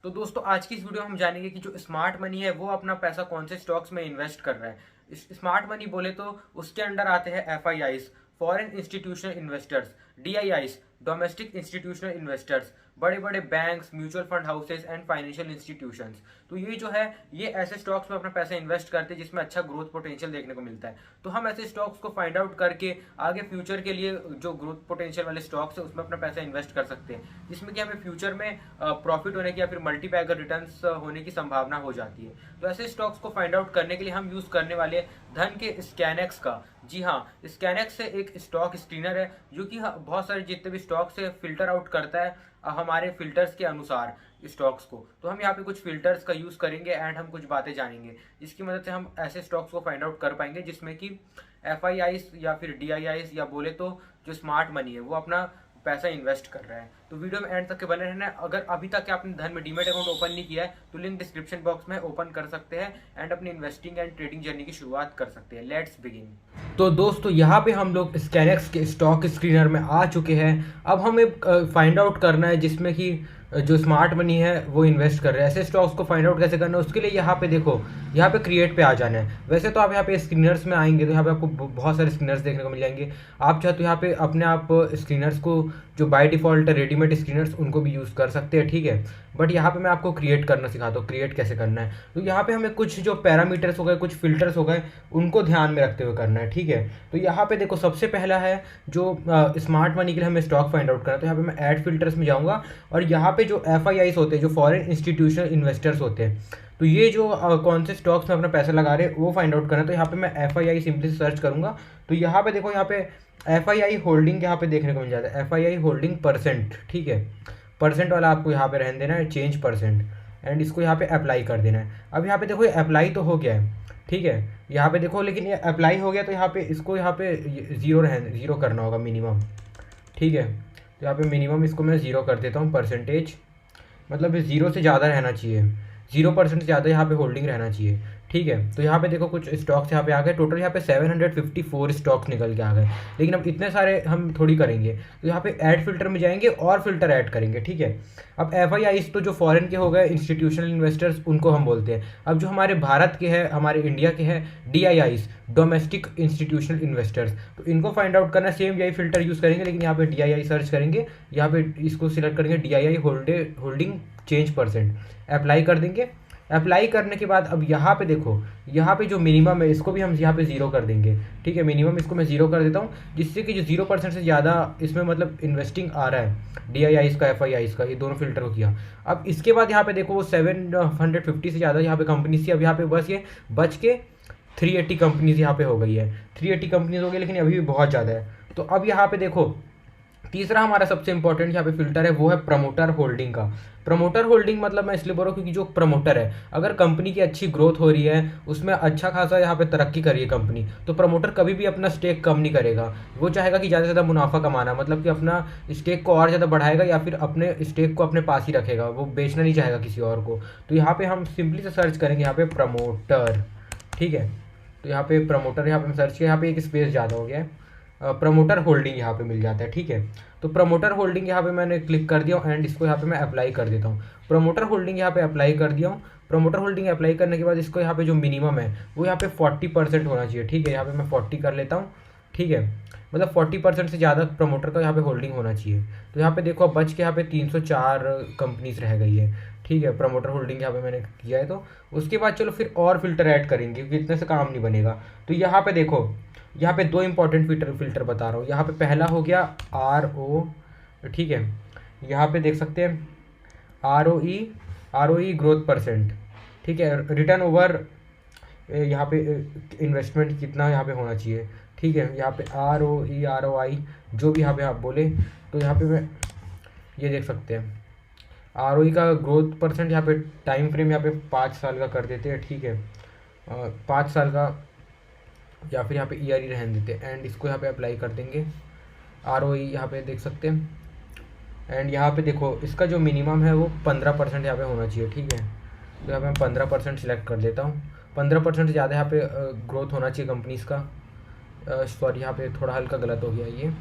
तो दोस्तों आज की इस वीडियो में हम जानेंगे कि जो स्मार्ट मनी है वो अपना पैसा कौन से स्टॉक्स में इन्वेस्ट कर रहा है। इस स्मार्ट मनी बोले तो उसके अंडर आते हैं FIIs, foreign institutional investors, DIIs, domestic institutional investors, बड़े बड़े banks, mutual fund houses and financial institutions. तो ये जो है ये ऐसे स्टॉक्स में अपना पैसा इन्वेस्ट करते हैं जिसमें अच्छा ग्रोथ पोटेंशियल देखने को मिलता है। तो हम ऐसे स्टॉक्स को फाइंड आउट करके आगे फ्यूचर के लिए जो ग्रोथ पोटेंशियल वाले स्टॉक्स है उसमें अपना पैसा इन्वेस्ट कर सकते हैं, जिसमें कि हमें फ्यूचर में प्रॉफिट होने की या फिर मल्टीपैगर रिटर्न्स होने की संभावना हो जाती है। तो ऐसे स्टॉक्स को फाइंड आउट करने के लिए हम यूज करने वाले धन के स्कैनएक्स का। जी हाँ, स्कैनएक्स एक स्टॉक स्क्रीनर है जो कि बहुत सारे जितने भी स्टॉक्स से फिल्टर आउट करता है हमारे फिल्टर्स के अनुसार स्टॉक्स को। तो हम यहाँ पे कुछ फिल्टर्स का यूज करेंगे एंड हम कुछ बातें जानेंगे जिसकी मदद से हम ऐसे स्टॉक्स को फाइंड आउट कर पाएंगे जिसमें कि एफआईआईस या फिर डीआईआईस या बोले तो जो स्मार्ट मनी है वो अपना पैसा इन्वेस्ट कर रहा है। तो वीडियो में एंड तक के बने रहना है। अगर अभी तक आपने धन में डीमेट अकाउंट ओपन नहीं किया है तो लिंक डिस्क्रिप्शन बॉक्स में ओपन कर सकते हैं एंड अपनी इन्वेस्टिंग एंड ट्रेडिंग जर्नी की शुरुआत कर सकते हैं। Let's begin. तो दोस्तों यहाँ पे हम लोग स्कैनएक्स के स्टॉक स्क्रीनर में आ चुके हैं। अब हमें फाइंड आउट करना है जिसमें कि जो स्मार्ट मनी है वो इन्वेस्ट कर रहे हैं। ऐसे स्टॉक्स को फाइंड आउट कैसे करना है उसके लिए यहाँ पे देखो, यहाँ पे क्रिएट पे आ जाना है। वैसे तो आप यहाँ पे स्क्रीनर्स में आएंगे तो यहाँ पे आपको बहुत सारे स्क्रीनर्स देखने को मिल जाएंगे। आप चाहे तो यहाँ पे अपने आप स्क्रीनर्स को जो बाय डिफ़ॉल्ट रेडीमेड स्क्रीनर्स उनको भी यूज़ कर सकते हैं, ठीक है। बट यहाँ पे मैं आपको क्रिएट करना सिखाता हूँ, क्रिएट कैसे करना है। तो यहाँ पे हमें कुछ जो पैरामीटर्स हो गए, कुछ फिल्टर्स हो गए, उनको ध्यान में रखते हुए करना है, ठीक है। तो यहाँ पे देखो सबसे पहला है जो स्मार्ट मनी के लिए हमें स्टॉक फाइंड आउट करना है। तो यहाँ पे मैं ऐड फिल्टर्स में जाऊँगा और यहाँ पे जो एफआईआईस होते हैं, जो फॉरेन इंस्टीट्यूशनल इन्वेस्टर्स होते हैं, तो ये जो कौन से स्टॉक्स में अपना पैसा लगा रहे हैं वो फाइंड आउट करना है। तो यहाँ पे मैं एफआईआई सिंपली सर्च करूँगा। तो यहाँ पे देखो, यहाँ पे एफआईआई होल्डिंग यहाँ पे देखने को मिल जाता है, एफआईआई होल्डिंग परसेंट, ठीक है। परसेंट वाला आपको यहाँ पे रहने देना है, चेंज परसेंट, एंड इसको यहाँ पे अप्लाई कर देना है। अब यहाँ पे देखो ये अप्लाई तो हो गया है, ठीक है। यहाँ पे देखो लेकिन ये अप्लाई हो गया तो यहाँ पे इसको यहाँ पे ज़ीरो करना होगा मिनिमम, ठीक है। तो यहाँ पे मिनिमम इसको मैं ज़ीरो कर देता हूँ, परसेंटेज मतलब ज़ीरो से ज़्यादा रहना चाहिए, 0% से ज़्यादा यहाँ पे होल्डिंग रहना चाहिए, ठीक है। तो यहाँ पे देखो कुछ स्टॉक्स यहाँ पे आ गए, टोटल यहाँ पे 754 स्टॉक्स निकल के आ गए। लेकिन अब इतने सारे हम थोड़ी करेंगे, तो यहाँ पे ऐड फिल्टर में जाएंगे और फिल्टर ऐड करेंगे, ठीक है। अब एफआईआईस तो जो फॉरेन के हो गए इंस्टीट्यूशनल इन्वेस्टर्स उनको हम बोलते हैं। अब जो हमारे भारत के हैं, हमारे इंडिया के हैं, डीआईआईस, डोमेस्टिक इंस्टीट्यूशनल इन्वेस्टर्स, तो इनको फाइंड आउट करना सेम यही फिल्टर यूज़ करेंगे, लेकिन यहाँ पे डीआईआई सर्च करेंगे, यहाँ पे इसको सिलेक्ट करेंगे DII holding change percent, apply कर देंगे। अप्लाई करने के बाद अब यहाँ पे देखो, यहाँ पे जो मिनिमम है इसको भी हम यहाँ पे ज़ीरो कर देंगे, ठीक है। मिनिमम इसको मैं ज़ीरो कर देता हूँ जिससे कि जो 0% से ज़्यादा इसमें मतलब इन्वेस्टिंग आ रहा है, डीआईआईस का, एफआईआईस का, ये दोनों फिल्टर को किया। अब इसके बाद यहाँ पे देखो वो 750 से ज़्यादा यहाँ पे कंपनीज थी। अब यहाँ पे बस ये बच के 380 कंपनीज यहाँ पे हो गई है, 380 कंपनीज हो गई, लेकिन अभी भी बहुत ज़्यादा है। तो अब यहाँ पे देखो तीसरा हमारा सबसे इंपॉर्टेंट यहाँ पे फिल्टर है वो है प्रमोटर होल्डिंग का। प्रमोटर होल्डिंग मतलब मैं इसलिए बोल रहा हूँ क्योंकि जो प्रमोटर है, अगर कंपनी की अच्छी ग्रोथ हो रही है, उसमें अच्छा खासा यहाँ पे तरक्की कर रही है कंपनी, तो प्रमोटर कभी भी अपना स्टेक कम नहीं करेगा। वो चाहेगा कि ज़्यादा से ज़्यादा मुनाफा कमाना, मतलब कि अपना स्टेक को और ज़्यादा बढ़ाएगा या फिर अपने स्टेक को अपने पास ही रखेगा, वो बेचना नहीं चाहेगा किसी और को। तो यहाँ पे हम सिंपली से सर्च करेंगे यहाँ पे प्रमोटर, ठीक है। तो यहाँ पे प्रमोटर यहाँ पे हम सर्च किया, यहाँ पे एक स्पेस ज़्यादा हो गया है, प्रमोटर होल्डिंग यहाँ पे मिल जाता है, ठीक है। तो प्रमोटर होल्डिंग यहाँ पे मैंने क्लिक कर दिया हूँ एंड इसको यहाँ पे मैं अप्लाई कर देता हूँ। प्रमोटर होल्डिंग यहाँ पे अप्लाई कर दिया हूँ। प्रमोटर होल्डिंग अप्लाई करने के बाद इसको यहाँ पे जो मिनिमम है वो यहाँ पे 40% होना चाहिए, ठीक है। यहाँ पे मैं 40 कर लेता हूँ, ठीक है। मतलब 40% से ज़्यादा प्रमोटर का यहाँ पे होल्डिंग होना चाहिए। तो यहाँ पे देखो अब बच के यहाँ पे 304 कंपनीज रह गई है, ठीक है। प्रमोटर होल्डिंग यहाँ पे मैंने किया है। तो उसके बाद चलो फिर और फिल्टर ऐड करेंगे क्योंकि इतने से काम नहीं बनेगा। तो यहाँ पे देखो, यहाँ पे दो इंपॉर्टेंट फिल्टर बता रहा हूँ। यहाँ पे पहला हो गया RO, ठीक है। यहाँ पे देख सकते हैं ROE ग्रोथ परसेंट, ठीक है। रिटर्न ओवर यहाँ पे इन्वेस्टमेंट कितना यहाँ पे होना चाहिए, ठीक है। यहाँ पे ROI जो भी यहाँ पे आप बोले, तो यहाँ पे मैं ये देख सकते हैं ROE का ग्रोथ परसेंट, यहाँ पे टाइम फ्रेम यहाँ पे 5 साल का कर देते हैं, ठीक है। 5 साल का या फिर यहाँ पे ईयर ही रहने देते हैं एंड इसको यहाँ पे अप्लाई कर देंगे। ROE यहाँ पे देख सकते हैं एंड यहाँ पे देखो इसका जो मिनिमम है वो 15% यहाँ पे होना चाहिए, ठीक है। तो यहाँ पे मैं 15% सिलेक्ट कर देता हूँ। 15% से ज़्यादा यहाँ पे ग्रोथ होना चाहिए कंपनीज़ का। सॉरी, यहाँ पे थोड़ा हल्का गलत हो गया ये।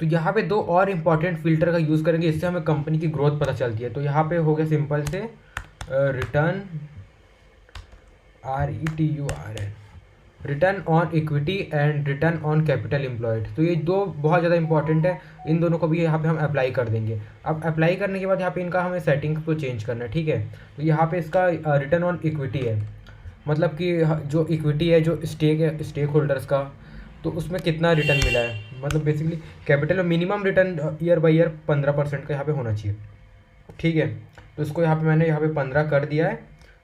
तो यहाँ पे दो और इम्पॉर्टेंट फिल्टर का यूज़ करेंगे, इससे हमें कंपनी की ग्रोथ पता चलती है। तो यहाँ पे हो गया सिंपल से return, RETURN, return on equity and return on capital employed. तो ये दो बहुत ज़्यादा इंपॉर्टेंट है, इन दोनों को भी यहाँ पे हम अप्लाई कर देंगे। अब अप्लाई करने के बाद यहाँ पे इनका हमें सेटिंग को चेंज करना है, ठीक है। तो यहाँ पे इसका रिटर्न ऑन इक्विटी है, मतलब कि जो इक्विटी है, जो स्टेक है स्टेक होल्डर्स का, तो उसमें कितना रिटर्न मिला है, मतलब बेसिकली कैपिटल में minimum return year by year 15% का यहाँ पे होना चाहिए, ठीक है। तो इसको यहाँ पे मैंने यहाँ पे 15 कर दिया है,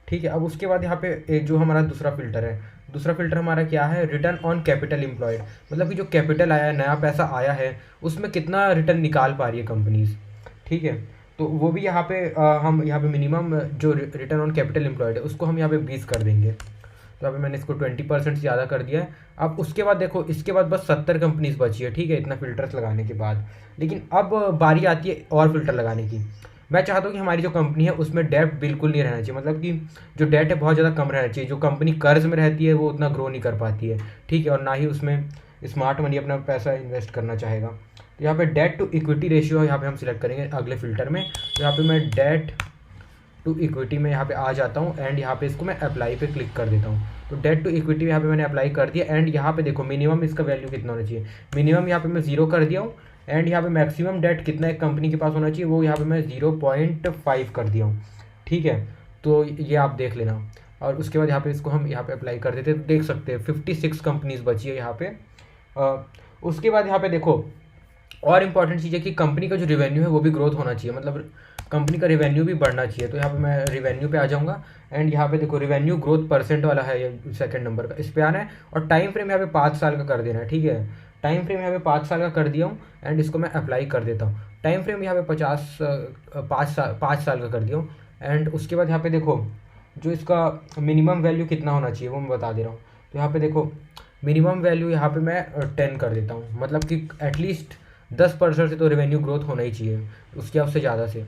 ठीक है। अब उसके बाद यहाँ पे एक जो हमारा दूसरा फिल्टर है, दूसरा फिल्टर हमारा क्या है, रिटर्न ऑन कैपिटल एम्प्लॉयड, मतलब कि जो कैपिटल आया है, नया पैसा आया है, उसमें कितना रिटर्न निकाल पा रही है कंपनीज, ठीक है। तो वो भी यहाँ पे हम यहाँ पे मिनिमम जो रिटर्न ऑन कैपिटल एम्प्लॉयड है उसको हम यहाँ पे 20 कर देंगे। तो अभी मैंने इसको 20% ज़्यादा कर दिया है। अब उसके बाद देखो, इसके बाद बस 70 कंपनीज बची है, ठीक है, इतना फिल्टर्स लगाने के बाद। लेकिन अब बारी आती है और फिल्टर लगाने की। मैं चाहता हूँ कि हमारी जो कंपनी है उसमें डेट बिल्कुल नहीं रहना चाहिए, मतलब कि जो डेट है बहुत ज़्यादा कम रहना चाहिए। जो कंपनी कर्ज में रहती है वो उतना ग्रो नहीं कर पाती है, ठीक है, और ना ही उसमें स्मार्ट मनी अपना पैसा इन्वेस्ट करना चाहेगा। तो यहाँ पे डेट टू इक्विटी रेशियो यहाँ पे हम सिलेक्ट करेंगे अगले फिल्टर में। तो यहाँ पे मैं डेट टू इक्विटी में यहाँ पे आ जाता हूँ एंड यहाँ पे इसको मैं अप्लाई पे क्लिक कर देता हूँ। तो डेट टू इक्विटी यहाँ पे मैंने अप्लाई कर दिया एंड यहाँ पे देखो मिनिमम इसका वैल्यू कितना होना चाहिए, मिनिमम यहाँ पे मैं 0 कर दिया हूँ एंड यहाँ पे मैक्सिमम डेट कितना एक कंपनी के पास होना चाहिए वो यहाँ पे मैं 0.5 कर दिया हूँ, ठीक है। तो ये आप देख लेना। और उसके बाद यहाँ पे इसको हम यहाँ पे अप्लाई कर देते, तो देख सकते हैं 56 कंपनीज बची है यहाँ पे। उसके बाद यहाँ पे देखो और इम्पॉर्टेंट चीज़ है कि कंपनी का जो रेवेन्यू है वो भी ग्रोथ होना चाहिए, मतलब कंपनी का रेवेन्यू भी बढ़ना चाहिए। तो यहाँ पे मैं रेवेन्यू पे आ जाऊँगा एंड यहाँ पे देखो रेवेन्यू ग्रोथ परसेंट वाला है ये सेकंड नंबर का, इस पे आना है और टाइम फ्रेम यहाँ पे 5 साल का कर देना है, ठीक है। टाइम फ्रेम यहाँ पे 5 साल का कर दिया हूँ एंड इसको मैं अप्लाई कर देता हूँ। टाइम फ्रेम यहाँ पे 5 साल का कर दिया हूँ एंड उसके बाद यहाँ पे देखो जो इसका मिनिमम वैल्यू कितना होना चाहिए वो मैं बता दे रहा हूँ। तो यहाँ पे देखो मिनिमम वैल्यू यहाँ पे मैं 10 कर देता हूँ, मतलब कि एटलीस्ट 10% से तो रेवेन्यू ग्रोथ होना ही चाहिए, उसके उससे ज़्यादा से,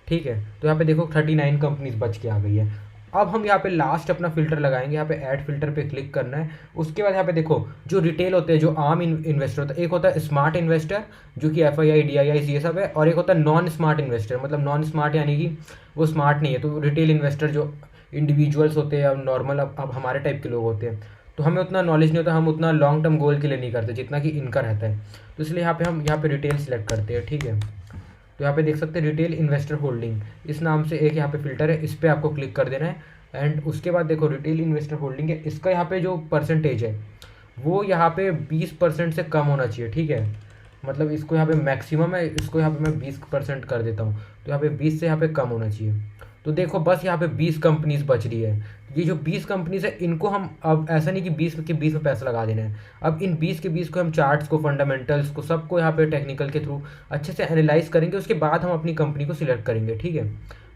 ठीक है। तो यहाँ पे देखो 39 कंपनीज बच के आ गई है। अब हम यहाँ पे लास्ट अपना फिल्टर लगाएंगे, यहाँ पे ऐड फिल्टर पे क्लिक करना है। उसके बाद यहाँ पे देखो जो रिटेल होते हैं, जो आम इन्वेस्टर होता है, एक होता है स्मार्ट इन्वेस्टर जो कि FII DII ये सब है, और एक होता है नॉन स्मार्ट इन्वेस्टर, मतलब नॉन स्मार्ट यानी कि वो स्मार्ट नहीं है। तो रिटेल इन्वेस्टर जो इंडिविजुअल्स होते हैं, अब नॉर्मल अब हमारे टाइप के लोग होते हैं, तो हमें उतना नॉलेज नहीं होता, हम उतना लॉन्ग टर्म गोल के लिए नहीं करते जितना कि इनका रहता है। तो इसलिए यहाँ पे हम यहाँ पे रिटेल सेलेक्ट करते हैं, ठीक है। तो यहाँ पे देख सकते हैं रिटेल इन्वेस्टर होल्डिंग इस नाम से एक यहाँ पे फिल्टर है, इस पर आपको क्लिक कर देना है एंड उसके बाद देखो रिटेल इन्वेस्टर होल्डिंग है, इसका यहाँ पे जो परसेंटेज है वो यहाँ पे 20% से कम होना चाहिए, ठीक है। मतलब इसको यहाँ पे मैक्सिमम है, इसको यहाँ पे मैं 20% कर देता हूँ। तो यहाँ पे 20 से यहाँ पे कम होना चाहिए। तो देखो बस यहाँ पे 20 कंपनीज बच रही है। ये जो 20 कंपनीज है इनको हम अब ऐसा नहीं कि 20 के 20 में पैसा लगा देना है, अब इन 20 के 20 को हम चार्ट्स को, फंडामेंटल्स को, सबको यहाँ पे टेक्निकल के थ्रू अच्छे से एनालाइज करेंगे, उसके बाद हम अपनी कंपनी को सिलेक्ट करेंगे, ठीक है।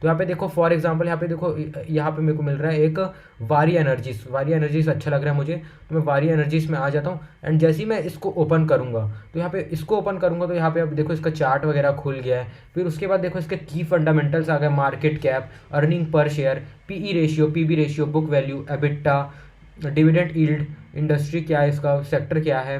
तो यहाँ पे देखो फॉर एग्जांपल यहाँ पे देखो यहाँ पे मेरे को मिल रहा है एक वारी एनर्जीज, वारी एनर्जीज अच्छा लग रहा है मुझे, तो मैं वारी एनर्जीज में आ जाता हूँ एंड जैसे ही मैं इसको ओपन करूँगा तो यहाँ पे इसको ओपन करूँगा तो यहाँ पे अब देखो इसका चार्ट वगैरह खुल गया है। फिर उसके बाद देखो इसके की फंडामेंटल्स आ गए, market cap, earning per share, PE ratio, PB ratio, book value, EBITDA, dividend yield, industry क्या है, इसका सेक्टर क्या है,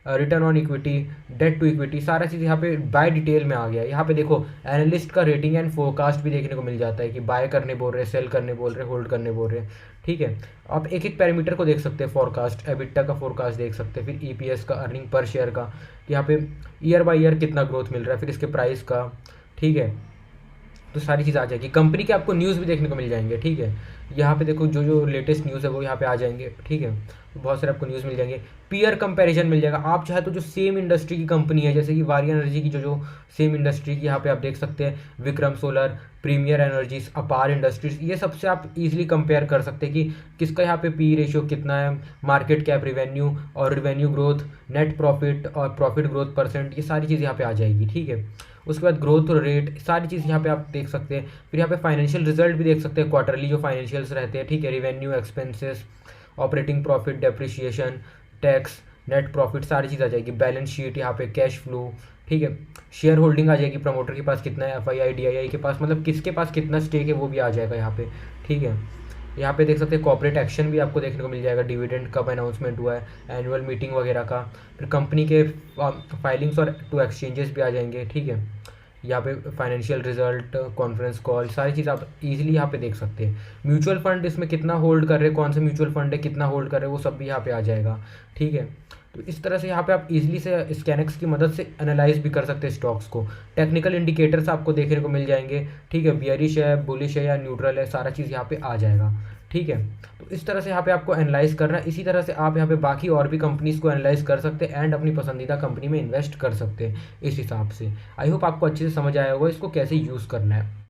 return on equity, debt to equity, सारा चीज़ यहाँ पे बाय डिटेल में आ गया है। यहाँ पे देखो एनालिस्ट का रेटिंग एंड फोरकास्ट भी देखने को मिल जाता है कि बाय करने बोल रहे, सेल करने बोल रहे, होल्ड करने बोल रहे, ठीक है। आप एक एक पैरामीटर को देख सकते हैं, फोरकास्ट, एबिटा का फोरकास्ट देख सकते हैं, फिर EPS का, अर्निंग पर शेयर का, कि यहाँ पे ईयर बाय ईयर कितना ग्रोथ मिल रहा है, फिर इसके प्राइस का, ठीक है। तो सारी चीज़ आ जाएगी। कंपनी के आपको न्यूज़ भी देखने को मिल जाएंगे, ठीक है। यहाँ पे देखो जो जो लेटेस्ट न्यूज़ है वो यहाँ पे आ जाएंगे, ठीक है। तो बहुत सारे आपको न्यूज़ मिल जाएंगे, पीयर कंपैरिजन मिल जाएगा। आप चाहे तो जो सेम इंडस्ट्री की कंपनी है, जैसे कि वारी एनर्जी की जो जो सेम इंडस्ट्री की, यहाँ पे आप देख सकते हैं विक्रम सोलर, प्रीमियर एनर्जीज, अपार इंडस्ट्रीज, ये सबसे आप इजीली कंपेयर कर सकते हैं कि किसका यहाँ पे PE रेशियो कितना है, मार्केट कैप, रिवेन्यू और रिवेन्यू ग्रोथ, नेट प्रॉफिट और प्रॉफिट ग्रोथ परसेंट, ये सारी चीज़ यहाँ पे आ जाएगी, ठीक है। उसके बाद ग्रोथ रेट, सारी चीज़ यहाँ पे आप देख सकते हैं। फिर यहाँ पे फाइनेंशियल रिजल्ट भी देख सकते हैं, क्वार्टरली जो फाइनेंशियल्स रहते हैं, ठीक है। Revenue, expenses, operating profit, depreciation, tax, net profit, सारी चीज़ आ जाएगी। बैलेंस शीट, यहाँ पे कैश फ्लो, ठीक है। शेयर होल्डिंग आ जाएगी, प्रमोटर के पास कितना है, FII DII के पास, मतलब किसके पास कितना स्टेक है वो भी आ जाएगा यहाँ पे, ठीक है। यहाँ पे देख सकते हैं कॉर्पोरेट एक्शन भी आपको देखने को मिल जाएगा, डिविडेंड कब अनाउंसमेंट हुआ है, एनुअल मीटिंग वगैरह का। फिर कंपनी के फाइलिंग्स और टू एक्सचेंजेस भी आ जाएंगे, ठीक है। यहाँ पे फाइनेंशियल रिजल्ट, कॉन्फ्रेंस कॉल, सारी चीज़ आप इजीली यहाँ पे देख सकते हैं। म्यूचुअल फंड इसमें कितना होल्ड कर रहे हैं, कौन से म्यूचुअल फंड है, कितना होल्ड कर रहे हैं, वो सब भी यहाँ पे आ जाएगा, ठीक है। तो इस तरह से यहाँ पे आप इजीली से स्कैनएक्स की मदद से एनालाइज भी कर सकते हैं स्टॉक्स को। टेक्निकल इंडिकेटर्स आपको देखने को मिल जाएंगे, ठीक है, बियरिश है, बुलिश है या न्यूट्रल है, सारा चीज़ यहाँ पे आ जाएगा, ठीक है। तो इस तरह से यहाँ पे आपको एनालाइज करना है। इसी तरह से आप यहाँ पे बाकी और भी कंपनीज़ को एनालाइज कर सकते हैं एंड अपनी पसंदीदा कंपनी में इन्वेस्ट कर सकते हैं इस हिसाब से। आई होप आपको अच्छे से समझ आया होगा इसको कैसे यूज़ करना है।